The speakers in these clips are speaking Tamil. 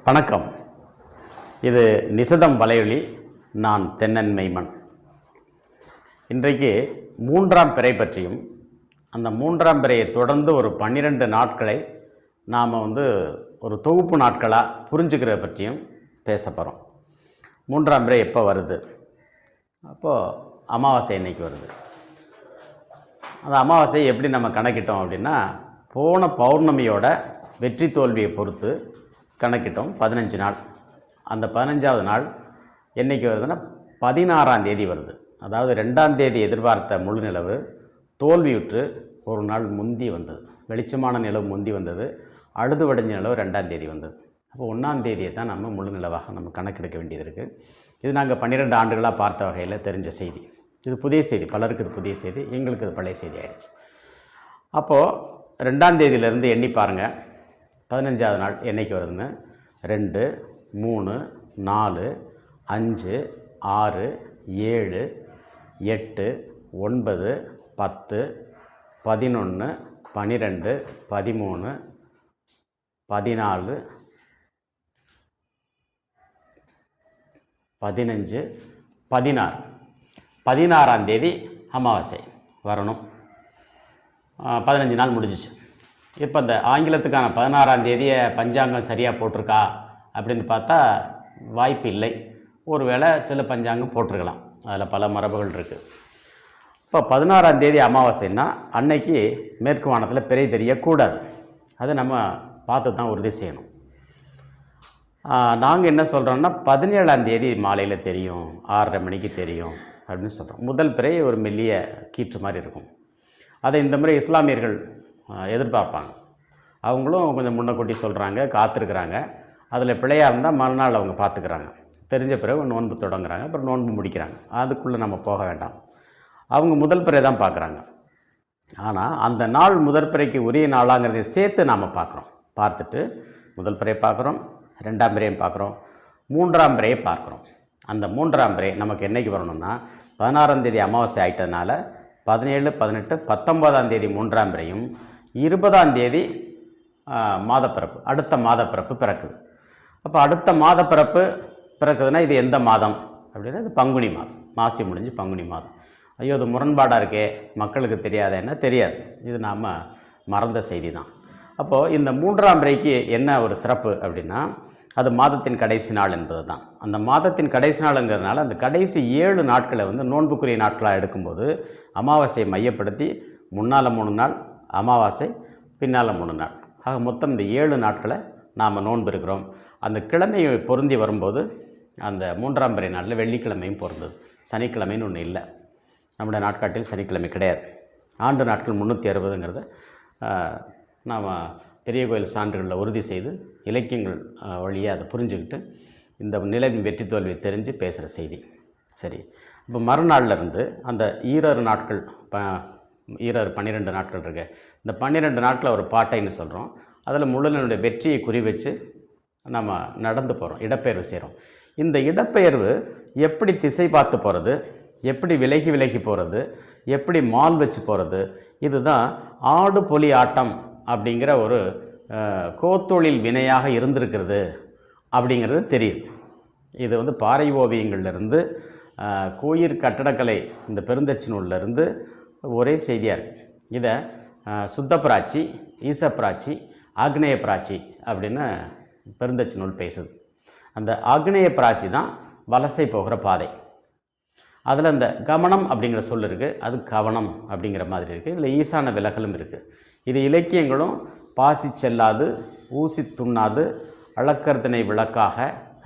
வணக்கம். இது நிசதம் வலையொலி. நான் தென்னன் மெய்மன். இன்றைக்கு மூன்றாம் பிறை பற்றியும் அந்த மூன்றாம் பிறையை தொடர்ந்து ஒரு 12 நாட்களை நாம் ஒரு தொகுப்பு நாட்களாக புரிஞ்சுக்கிற பற்றியும் பேச போகிறோம். மூன்றாம் பிறை எப்போ வருது? அப்போது அமாவாசை இன்னைக்கு வருது. அந்த அமாவாசையை எப்படி நம்ம கணக்கிட்டோம் அப்படின்னா, போன பௌர்ணமியோட வெற்றி தோல்வியை பொறுத்து கணக்கிட்டோம். 15 நாள். அந்த 15ஆவது நாள் என்றைக்கு வருதுன்னா 16ஆம் தேதி வருது. அதாவது 2ஆம் தேதி எதிர்பார்த்த முழு நிலவு தோல்வியுற்று ஒரு நாள் முந்தி வந்தது. வெளிச்சமான நிலவு முந்தி வந்தது. அழுது வடிஞ்ச நிலவு 2ஆம் தேதி வந்தது. அப்போ 1ஆம் தேதியை தான் நம்ம முழு நிலவாக நம்ம கணக்கெடுக்க வேண்டியது இருக்குது. இது நாங்கள் 12 ஆண்டுகளாக பார்த்த வகையில் தெரிஞ்ச செய்தி. இது புதிய செய்தி. பலருக்கு இது புதிய செய்தி, எங்களுக்கு இது பழைய செய்தி ஆயிடுச்சு. அப்போது 2ஆம் தேதியிலேருந்து எண்ணி பாருங்கள். 15ஆவது நாள் என்னைக்கு வருதுன்னு 2, 3, 4, 5, 6, 7, 8, 9, 10, 11, 12, 13, 14, 15, 16. 16ஆம் தேதி அமாவாசை வரணும். 15 நாள் முடிஞ்சிச்சு. இப்போ இந்த ஆங்கிலத்துக்கான 16ஆம் தேதியை பஞ்சாங்கம் சரியாக போட்டிருக்கா அப்படின்னு பார்த்தா வாய்ப்பு இல்லை. ஒருவேளை சில பஞ்சாங்கம் போட்டிருக்கலாம். அதில் பல மரபுகள் இருக்குது. இப்போ 16ஆம் தேதி அமாவாசைன்னா அன்னைக்கு மேற்கு வானத்தில் பிறை தெரியக்கூடாது. அதை நம்ம பார்த்து தான் உறுதி செய்யணும். நாங்கள் என்ன சொல்கிறோம்னா 17ஆம் தேதி மாலையில் தெரியும், 6:30 மணிக்கு தெரியும் அப்படின்னு சொல்கிறோம். முதல் பிறை ஒரு மெல்லிய கீற்று மாதிரி இருக்கும். அதை இந்த முறை இஸ்லாமியர்கள் எதிர்பார்ப்பாங்க. அவங்களும் கொஞ்சம் முன்னக்கூட்டி சொல்கிறாங்க, காத்திருக்கிறாங்க. அதில் பிழையாக இருந்தால் மறுநாள் அவங்க பார்த்துக்கிறாங்க. தெரிஞ்ச பிறகு நோன்பு தொடங்குறாங்க, அப்புறம் நோன்பு முடிக்கிறாங்க. அதுக்குள்ளே நம்ம போக வேண்டாம். அவங்க முதல் பிறை தான் பார்க்குறாங்க. ஆனால் அந்த நாள் முதல் பிறைக்கு உரிய நாளாங்கிறதை சேர்த்து நாம் பார்க்குறோம். பார்த்துட்டு முதல் பிறை பார்க்குறோம், 2ஆம் பிறையும் பார்க்குறோம், 3ஆம் பிறையை பார்க்குறோம். அந்த 3ஆம் பிறை நமக்கு என்றைக்கு வரணும்னா 16ஆம் தேதி அமாவாசை ஆகிட்டதுனால 17, 18, 19ஆம் தேதி 3ஆம் பிறையும் 20ஆம் தேதி மாதப்பிறப்பு, அடுத்த மாதப்பிறப்பு பிறக்குது. அப்போ அடுத்த மாதப்பிறப்பு பிறக்குதுன்னா இது எந்த மாதம் அப்படின்னா இது பங்குனி மாதம். மாசி முடிஞ்சு பங்குனி மாதம். ஐயோ இது முரண்பாடாக இருக்கே, மக்களுக்கு தெரியாதேன்னா தெரியாது. இது நாம் மறந்த செய்தி தான். அப்போது இந்த 3ஆம் பிறைக்கு என்ன ஒரு சிறப்பு அப்படின்னா, அது மாதத்தின் கடைசி நாள் என்பது தான். அந்த மாதத்தின் கடைசி நாளுங்கிறதுனால அந்த கடைசி 7 நாட்களை நோன்புக்குரிய நாட்களாக எடுக்கும்போது அமாவாசையை மையப்படுத்தி முன்னால் 3 நாள் அமாவாசை, பின்னால் 3 நாள், ஆக மொத்தம் இந்த 7 நாட்களை நாம் நோன்பு இருக்கிறோம். அந்த கிழமையை பொருந்தி வரும்போது அந்த 3ஆம் பிறை நாளில் வெள்ளிக்கிழமையும் பொருந்தது. சனிக்கிழமைன்னு ஒன்று இல்லை. நம்முடைய நாட்காட்டில் சனிக்கிழமை கிடையாது. ஆண்டு நாட்கள் 360ங்கிறத நாம் பெரிய கோயில் சான்றுகளில் உறுதி செய்து இலக்கியங்கள் வழியாக அதை புரிஞ்சுக்கிட்டு இந்த நிலவின் வெற்றி தோல்வியை தெரிஞ்சு பேசுகிற செய்தி. சரி, இப்போ மறுநாள்லேருந்து அந்த ஈரறு நாட்கள் 12 நாட்கள் இருக்கு. இந்த 12 நாட்களில் ஒரு பாட்டைன்னு சொல்கிறோம். அதில் முழுநிலனுடைய வெற்றியை குறி வச்சு நம்ம நடந்து போகிறோம், இடப்பெயர்வு செய்கிறோம். இந்த இடப்பெயர்வு எப்படி திசை பார்த்து போகிறது, எப்படி விலகி விலகி போகிறது, எப்படி மால் வச்சு போகிறது, இதுதான் ஆடு பொலி ஆட்டம் அப்படிங்கிற ஒரு கோத்தொழில் வினையாக இருந்திருக்கிறது அப்படிங்கிறது தெரியுது. இது பாறை ஓவியங்கள்லேருந்து கோயில் கட்டடக்கலை இந்த பெருந்தச்சு நூல்லேருந்து ஒரே செய்தியாக இருக்குது. இதை சுத்தப்பிராச்சி, ஈசப்பிராச்சி, ஆக்னேய பிராச்சி அப்படின்னு பெருந்தச்சு நூல் பேசுது. அந்த ஆக்னேய பிராச்சி தான் வலசை போகிற பாதை. அதில் இந்த கமனம் அப்படிங்கிற சொல் இருக்குது, அது கவனம் அப்படிங்கிற மாதிரி இருக்குது. இதில் ஈசான விலகலும் இருக்குது. இது இலக்கியங்களும் பாசி செல்லாது, ஊசி துண்ணாது, அளக்கர்தனை விளக்காக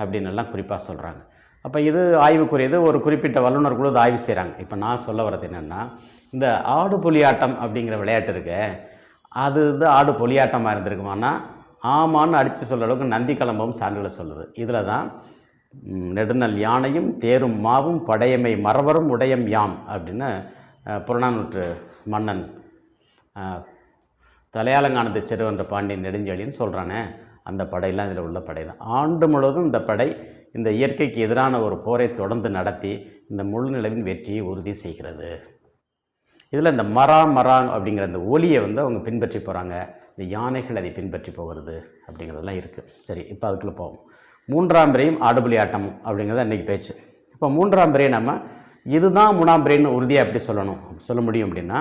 அப்படின்னு எல்லாம் குறிப்பாக சொல்கிறாங்க. அப்போ இது ஆய்வுக்குரியது. ஒரு குறிப்பிட்ட வல்லுநர்களும் இது ஆய்வு செய்கிறாங்க. இப்போ நான் சொல்ல வர்றது என்னென்னா, இந்த ஆடு பொலியாட்டம் அப்படிங்கிற விளையாட்டு இருக்கு, அது ஆடு பொலியாட்டமாக இருந்திருக்குமானா ஆமான்னு அடித்து சொல்கிற அளவுக்கு நந்தி கிளம்பவும் சான்றுகளை சொல்லுது. இதில் தான் நெடுநல் யானையும் தேரும் மாவும் படையமை மறவரும் உடையம் யாம் அப்படின்னு புறநானூற்று மன்னன் தலையாலங்கானத்தை செருவென்ற பாண்டியன் நெடுஞ்செழியன்னு சொல்கிறானே, அந்த படையெல்லாம் இதில் உள்ள படை தான். ஆண்டு முழுவதும் இந்த படை இந்த இயற்கைக்கு எதிரான ஒரு போரை தொடர்ந்து நடத்தி இந்த முழு நிலவின் வெற்றியை உறுதி செய்கிறது. இதில் இந்த மராங் அப்படிங்கிற அந்த ஒலியை அவங்க பின்பற்றி போகிறாங்க. இந்த யானைகள் அதை பின்பற்றி போகிறது அப்படிங்கிறதெல்லாம் இருக்குது. சரி, இப்போ அதுக்குள்ளே போவோம். மூன்றாம் பிறையும் ஆடுபுலி ஆட்டமும் அப்படிங்கிறது அன்றைக்கி பேச்சு. இப்போ மூன்றாம் பிறையை நம்ம இதுதான் மூணாம் பிறைன்னு உறுதியாக எப்படி சொல்ல முடியும் அப்படின்னா,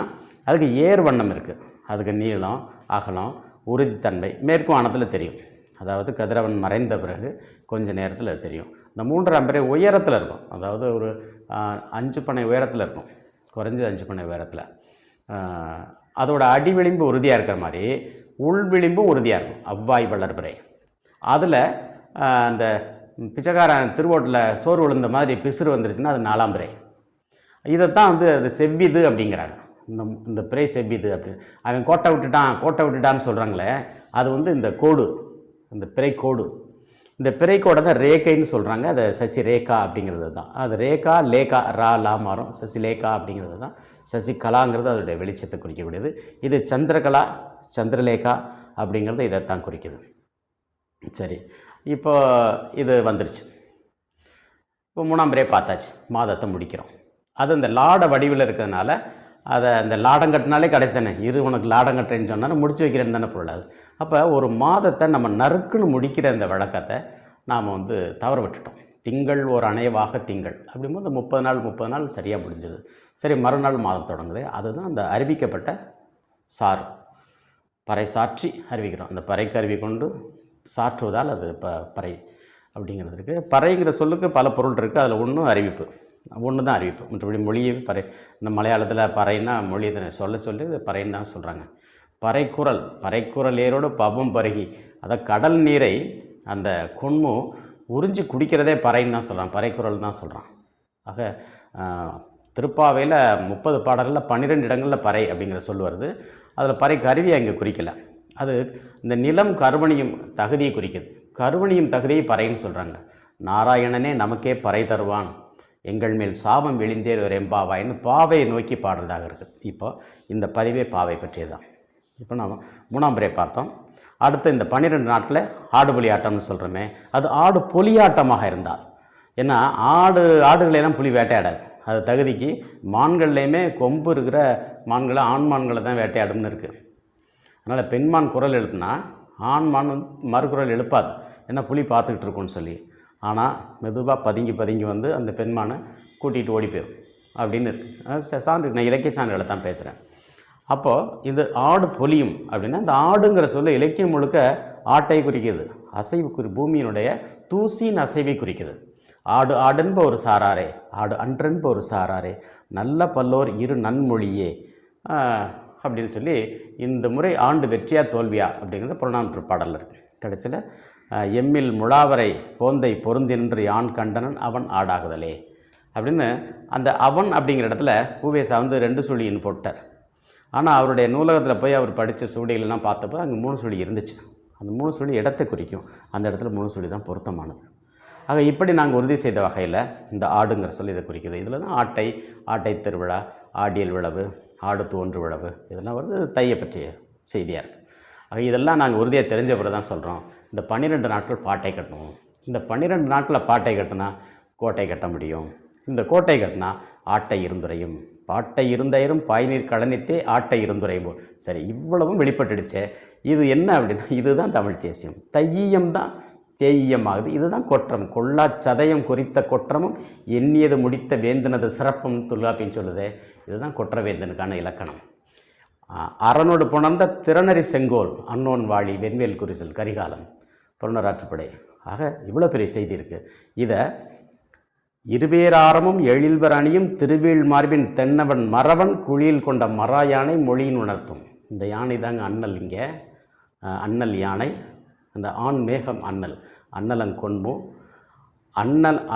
அதுக்கு ஏர் வண்ணம் இருக்குது. அதுக்கு நீளம், அகலம், உறுதித்தன்மை மேற்கு வானத்தில் தெரியும். அதாவது கதிரவன் மறைந்த பிறகு கொஞ்சம் நேரத்தில் அது தெரியும். இந்த மூன்றாம் பிறை உயரத்தில் இருக்கும். அதாவது ஒரு 5 பனை உயரத்தில் இருக்கும், குறைஞ்சது 5 பனை உயரத்தில். அதோட அடி விளிம்பு உறுதியாக இருக்கிற மாதிரி உள் விளிம்பும் உறுதியாக இருக்கும். அவ்வாய் வளர்பிறை. அதில் அந்த பிச்சைக்காரன் திருவோட்டில் சோறு விழுந்த மாதிரி பிசுறு வந்துருச்சுன்னா அது 4ஆம் பிறை. இதைத்தான் அது செவ்விது அப்படிங்கிறாங்க. இந்த பிறை செவ்விது அப்படின்னு. அவன் கோட்டை விட்டுட்டான்னு சொல்கிறாங்களே, அது இந்த கோடு, இந்த பிறை கோடு. இந்த பிறை கோடை தான் ரேகைன்னு சொல்கிறாங்க. அதை சசி ரேகா அப்படிங்கிறது தான். அது ரேகா லேகா ரா லா மாறும். சசிலேகா அப்படிங்கிறது தான். சசிகலாங்கிறது அதோடைய வெளிச்சத்தை குறிக்கக்கூடியது. இது சந்திரகலா சந்திரலேகா அப்படிங்கிறது இதைத்தான் குறிக்குது. சரி, இப்போ இது வந்துருச்சு. இப்போ 3ஆம் பிறையை பார்த்தாச்சு, மாதத்தை முடிக்கிறோம். அது இந்த லாட வடிவில் இருக்கிறதுனால அதை அந்த லாடம் கட்டினாலே கடைசி தானே. உனக்கு லாடம் கட்டுறேன்னு சொன்னால் முடிச்சு வைக்கிறேன்னு தானே பொருளாது. அப்போ ஒரு மாதத்தை நம்ம நறுக்குன்னு முடிக்கிற இந்த வழக்கத்தை நாம் தவற விட்டுட்டோம். திங்கள் ஒரு அணைவாக திங்கள் அப்படிங்கும்போது 30 நாள் சரியாக முடிஞ்சது. சரி, மறுநாள் மாதம் தொடங்குது. அதுதான் அந்த அறிவிக்கப்பட்ட சாறு, பறை சாற்றி அறிவிக்கிறோம். அந்த பறை கருவி கொண்டு சாற்றுவதால் அது பறை அப்படிங்கிறது இருக்குது. பறைங்கிற சொல்லுக்கு பல பொருள் இருக்குது. அதில் அறிவிப்பு ஒன்று தான் அறிவிப்பு. மற்றபடி மொழியை பறை, இந்த மலையாளத்தில் பறைன்னா மொழி சொல்லி பறைன்னு தான் சொல்கிறாங்க. பறைக்குரல் ஏரோடு பவம் பருகி, அதை கடல் நீரை அந்த கொன்மு உறிஞ்சி குடிக்கிறதே பறைன்னு தான் சொல்கிறான், பறைக்குரல் தான் சொல்கிறான். ஆக திருப்பாவையில் 30 பாடல்களில் 12 இடங்களில் பறை அப்படிங்கிற சொல் வருது. அதில் பறை கருவியை அங்கே குறிக்கலை. அது இந்த நிலம் கருவணியும் தகுதியை குறிக்குது. கருவணியும் தகுதியை பறைன்னு சொல்கிறாங்க. நாராயணனே நமக்கே பறை தருவான், எங்கள் மேல் சாபம் விழிந்தே ஒரு எம்பாவாயின்னு பாவையை நோக்கி பாடுறதாக இருக்குது. இப்போ இந்த பதிவே பாவை பற்றியதான். இப்போ நாம் 3ஆம் பிறையை பார்த்தோம். அடுத்து இந்த 12 நாட்டில் ஆடுபுலி ஆட்டம்னு சொல்கிறோமே, அது ஆடு பொலியாட்டமாக இருந்தால். ஏன்னா ஆடுகளெல்லாம் புலி வேட்டையாடாது. அது தகுதிக்கு மான்கள்லேயுமே கொம்பு இருக்கிற மான்களை ஆண் மான்களை தான் வேட்டையாடும்னு இருக்குது. அதனால் பெண்மான் குரல் எழுப்புனா ஆண்மான் மறுகுரல் எழுப்பாது, ஏன்னா புலி பார்த்துக்கிட்டு இருக்குன்னு சொல்லி. ஆனால் மெதுவாக பதுங்கி அந்த பெண்மானை கூட்டிகிட்டு ஓடி போயிடும் அப்படின்னு இருக்குது சான்று. நான் இலக்கிய சான்றுகளை தான் பேசுகிறேன். அப்போது இது ஆடு பொலியும் அப்படின்னா, இந்த ஆடுங்கிற சொல்ல இலக்கியம் முழுக்க ஆட்டை குறிக்குது. அசைவு பூமியினுடைய தூசின் அசைவை குறிக்குது. ஆடுன்ப ஒரு சாராரே, ஆடு அன்றன்ப ஒரு சாராரே, நல்ல பல்லோர் இரு நன்மொழியே அப்படின்னு சொல்லி இந்த முறை ஆண்டு வெற்றியா தோல்வியா அப்படிங்கிறது புறநானூற்று பாடலில் இருக்குது. கடைசியில் எம்மில் முழாவரை போந்தை பொருந்தின்று யான் கண்டனன் அவன் ஆடாகுதலே அப்படின்னு அந்த அவன் அப்படிங்கிற இடத்துல பூவேசா 2 சுழின்னு போட்டார். ஆனால் அவருடைய நூலகத்தில் போய் அவர் படித்த சுவடிகளெல்லாம் பார்த்தப்போ அங்கே 3 சுழி இருந்துச்சு. அந்த 3 சுழி இடத்தை குறிக்கும். அந்த இடத்துல 3 சுழி தான் பொருத்தமானது. ஆக இப்படி நாங்கள் உறுதி செய்த வகையில் இந்த ஆடுங்கிற சொல்லி இதை குறிக்குது. இதில் தான் ஆட்டை திருவிழா, ஆடியல் விழவு, ஆடு தோன்று விழவு இதெல்லாம் தையை பற்றிய செய்தியாக இருக்குது. ஆக இதெல்லாம் நாங்கள் உறுதியாக தெரிஞ்ச பிறகு தான் சொல்கிறோம், இந்த 12 நாட்கள் பாட்டை கட்டணும். இந்த 12 நாட்களில் பாட்டை கட்டினா கோட்டை கட்ட முடியும். இந்த கோட்டை கட்டினா ஆட்டை இருந்துரையும், பாட்டை இருந்தயிரும் பாய்நீர் கழனித்தே ஆட்டை இருந்துரையும். சரி, இவ்வளவும் வெளிப்பட்டுடுச்சே. இது என்ன அப்படின்னா, இதுதான் தமிழ் தேசியம். தையியம் தான் தேயியம் ஆகுது. இதுதான் கொற்றம். கொள்ளா சதயம் குறித்த கொற்றமும் எண்ணியது முடித்த வேந்தனது சிறப்பும் தொல்காப்பின்னு சொல்லுது. இதுதான் கொற்றவேந்தனுக்கான இலக்கணம். அரணோடு புணர்ந்த திறனறி செங்கோல் அன்னோன் வாழி வெண்வேல் குறிசல் கரிகாலம் புறநராற்றுப்படை. ஆக இவ்வளோ பெரிய செய்தி இருக்குது. இதை இருவேராரமும் எழில்வர் அணியும் திருவேள் மார்பின் தென்னவன் மறவன் குழியில் கொண்ட மரா யானை மொழியின் உணர்த்தும். இந்த யானை தாங்க அண்ணல். இங்கே அண்ணல் யானை, அந்த ஆண் மேகம் அண்ணல், அண்ணலங்கொன்மு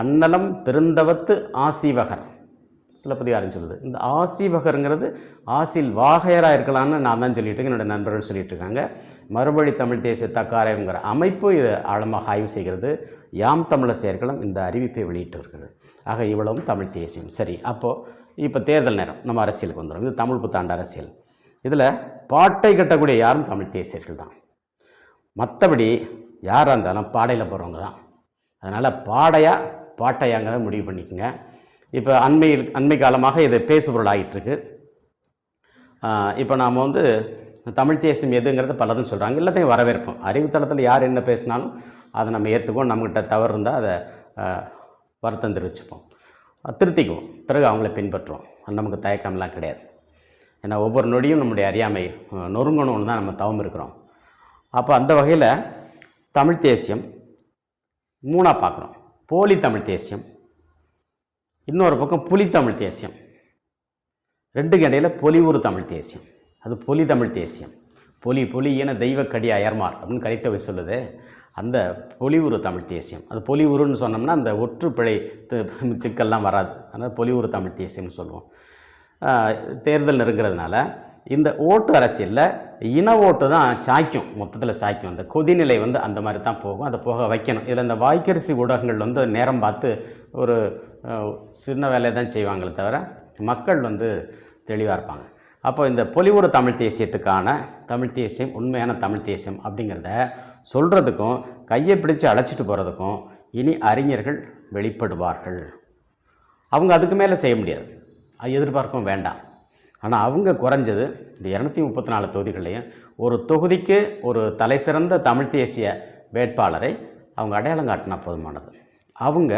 அண்ணலம் பெருந்தவத்து ஆசிவகர் சிலப்பதிகாரம் சொல்லுது. இந்த ஆசிவகருங்கிறது ஆசில் வாகையராக இருக்கலாம்னு நான் தான் சொல்லிட்டு இருக்கேன், என்னோடய நண்பர்கள் சொல்லிட்டு இருக்காங்க. மறுபடி தமிழ் தேசிய தக்காரங்கிற அமைப்பு இதை ஆழமாக ஆய்வு செய்கிறது. யாம் தமிழர் செயற்களம் இந்த அறிவிப்பை வெளியிட்டு இருக்கிறது. ஆக இவ்வளவும் தமிழ் தேசியம். சரி, அப்போது இப்போ தேர்தல் நேரம், நம்ம அரசியலுக்கு வந்துடும். இது தமிழ் புத்தாண்டு அரசியல். இதில் பாட்டை கட்டக்கூடிய யாரும் தமிழ் தேசியர்கள் தான். மற்றபடி யாராக இருந்தாலும் பாடையில் போகிறவங்க தான். அதனால் பாட்டையாங்கிறத முடிவு பண்ணிக்கோங்க. இப்போ அண்மை காலமாக இது பேசுபொருள் ஆகிட்டுருக்கு. இப்போ நாம் தமிழ் தேசியம் எதுங்கிறத பலரும் சொல்கிறாங்க. எல்லாத்தையும் வரவேற்போம். அறிவுத்தளத்தில் யார் என்ன பேசினாலும் அதை நம்ம ஏற்றுக்குவோம். நம்மக்கிட்ட தவறு இருந்தால் அதை வருத்தம் தெரிவிச்சுப்போம், திருத்திக்குவோம். பிறகு அவங்கள பின்பற்றுவோம். அது நமக்கு தயக்கம்லாம் கிடையாது. ஏன்னா ஒவ்வொரு நொடியும் நம்முடைய அறியாமை நொறுங்கணும்னு தான் நம்ம தவம் இருக்கிறோம். அப்போ அந்த வகையில் தமிழ் தேசியம் 3ஆக பார்க்குறோம். போலி தமிழ் தேசியம், இன்னொரு பக்கம் புலி தமிழ் தேசியம். 2க்கு இடையில் பொலிவுறு தமிழ் தேசியம். அது பொலி தமிழ் தேசியம். பொலி என தெய்வக்கடி அயர்மார் அப்படின்னு கலித்தொகை சொல்லுது. அந்த பொலிவுறு தமிழ் தேசியம். அது பொலிவுறுன்னு சொன்னோம்னா அந்த ஒற்றுப்பிழை சிக்கல்லாம் வராது. அதனால் பொலிவுறு தமிழ் தேசியம்னு சொல்லுவோம். தேர்தல் நெருங்கிறதுனால இந்த ஓட்டு அரசியலில் இன ஓட்டு தான் சாய்க்கும், மொத்தத்தில் சாய்க்கும். அந்த கொதிநிலை அந்த மாதிரி தான் போகும். அதை போக வைக்கணும். இதில் இந்த வாய்க்கரிசி ஊடகங்கள் நேரம் பார்த்து ஒரு சின்ன வேலையை தான் செய்வாங்களே தவிர மக்கள் தெளிவாக இருப்பாங்க. அப்போ இந்த பொலிவுறு தமிழ் தேசியத்துக்கான தமிழ் தேசியம், உண்மையான தமிழ் தேசியம் அப்படிங்கிறத சொல்கிறதுக்கும் கையை பிடிச்சு அழைச்சிட்டு போகிறதுக்கும் இனி அறிஞர்கள் வெளிப்படுவார்கள். அவங்க அதுக்கு மேலே செய்ய முடியாது, அது எதிர்பார்க்கவும் வேண்டாம். ஆனால் அவங்க குறைஞ்சது இந்த 234 தொகுதிகளையும் ஒரு தொகுதிக்கு ஒரு தலை சிறந்த தமிழ் தேசிய வேட்பாளரை அவங்க அடையாளம் காட்டினா போதுமானது. அவங்க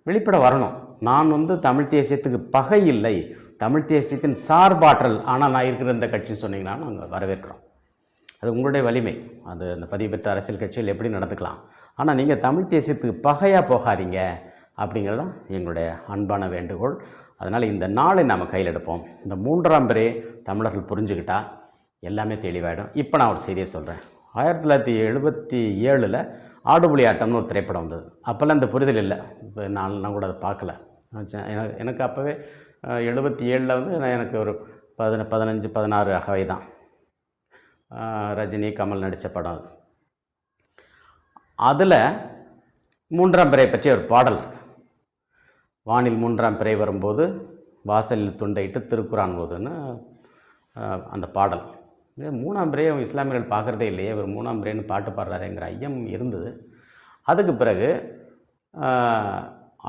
வெளிப்பட வரணும். நான் தமிழ் தேசியத்துக்கு பகை இல்லை, தமிழ் தேசியத்தின் சார்பாற்றல், ஆனால் நான் இருக்கிற இந்த கட்சின்னு சொன்னீங்கன்னா நாங்கள் வரவேற்கிறோம். அது உங்களுடைய வலிமை. அது அந்த பதிவு பெற்ற அரசியல் கட்சிகள் எப்படி நடந்துக்கலாம். ஆனால் நீங்கள் தமிழ் தேசியத்துக்கு பகையாக போகாதீங்க அப்படிங்கிறது தான் எங்களுடைய அன்பான வேண்டுகோள். அதனால் இந்த நாளை நாம் கையில் எடுப்போம். இந்த 3ஆம் பிறை தமிழர்கள் புரிஞ்சுக்கிட்டால் எல்லாமே தெளிவாயிடும். இப்போ நான் ஒரு செய்தியை சொல்கிறேன். 1977 ஆடுபுலி ஆட்டம்னு ஒரு திரைப்படம் வந்தது. அப்போல்லாம் இந்த புரிதல் இல்லை. இப்போ நான் கூட அதை பார்க்கல. எனக்கு அப்போவே 77 எனக்கு ஒரு 15-16 அகவை தான். ரஜினி கமல் நடித்த படம் அது. அதில் 3ஆம் பிறை பற்றிய ஒரு பாடல் இருக்குது. வானில் 3ஆம் பிறை வரும்போது வாசலில் துண்டையிட்டு திருக்குரான் போதுன்னு அந்த பாடல். 3ஆம் பிறையை இஸ்லாமியர்கள் பார்க்குறதே இல்லையே, ஒரு 3ஆம் பிறைன்னு பாட்டு பாடுறாருங்கிற ஐயம் இருந்தது. அதுக்கு பிறகு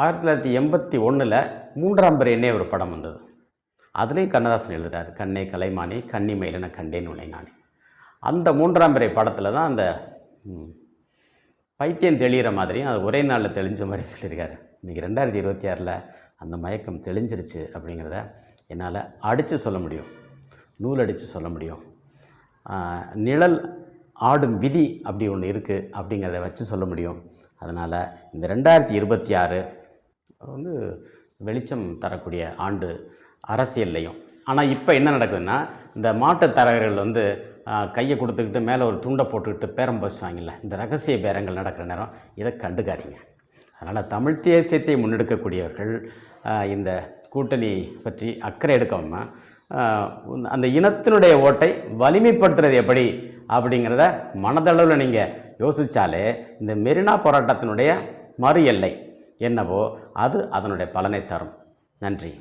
1981 3ஆம் பிறைன்னே ஒரு படம் வந்தது. அதுலேயும் கண்ணதாசன் எழுதுகிறார், கண்ணே கலைமானி கன்னி மயிலென கண்டேன் உன்னை நானே. அந்த 3ஆம் பிறை படத்தில் தான் அந்த பைத்தியம் தெளிகிற மாதிரியும் அது ஒரே நாளில் தெளிஞ்ச மாதிரி சொல்லியிருக்காரு. இன்றைக்கி 2026 அந்த மயக்கம் தெளிஞ்சிருச்சு அப்படிங்கிறத என்னால் அடித்து சொல்ல முடியும், நூல் அடித்து சொல்ல முடியும். நிழல் ஆடும் விதி அப்படி ஒன்று இருக்குது அப்படிங்கிறத வச்சு சொல்ல முடியும். அதனால் இந்த 2026 வெளிச்சம் தரக்கூடிய ஆண்டு அரசியல்லையும். ஆனால் இப்போ என்ன நடக்குதுன்னா, இந்த மாட்டுத்தரகர்கள் கையை கொடுத்துக்கிட்டு மேலே ஒரு துண்டை போட்டுக்கிட்டு பேரம் பேசுவாங்கல்ல, இந்த ரகசிய பேரங்கள் நடக்கிற நேரம் இதை கண்டுக்காதீங்க. அதனால் தமிழ் தேசியத்தை முன்னெடுக்கக்கூடியவர்கள் இந்த கூட்டணி பற்றி அக்கறை எடுக்காமல் அந்த இனத்தினுடைய ஓட்டை வலிமைப்படுத்துறது எப்படி அப்படிங்கிறத மனதளவில் நீங்கள் யோசித்தாலே இந்த மெரினா போராட்டத்தினுடைய மறு எல்லை என்னவோ அது அதனுடைய பலனை தரும். நன்றி.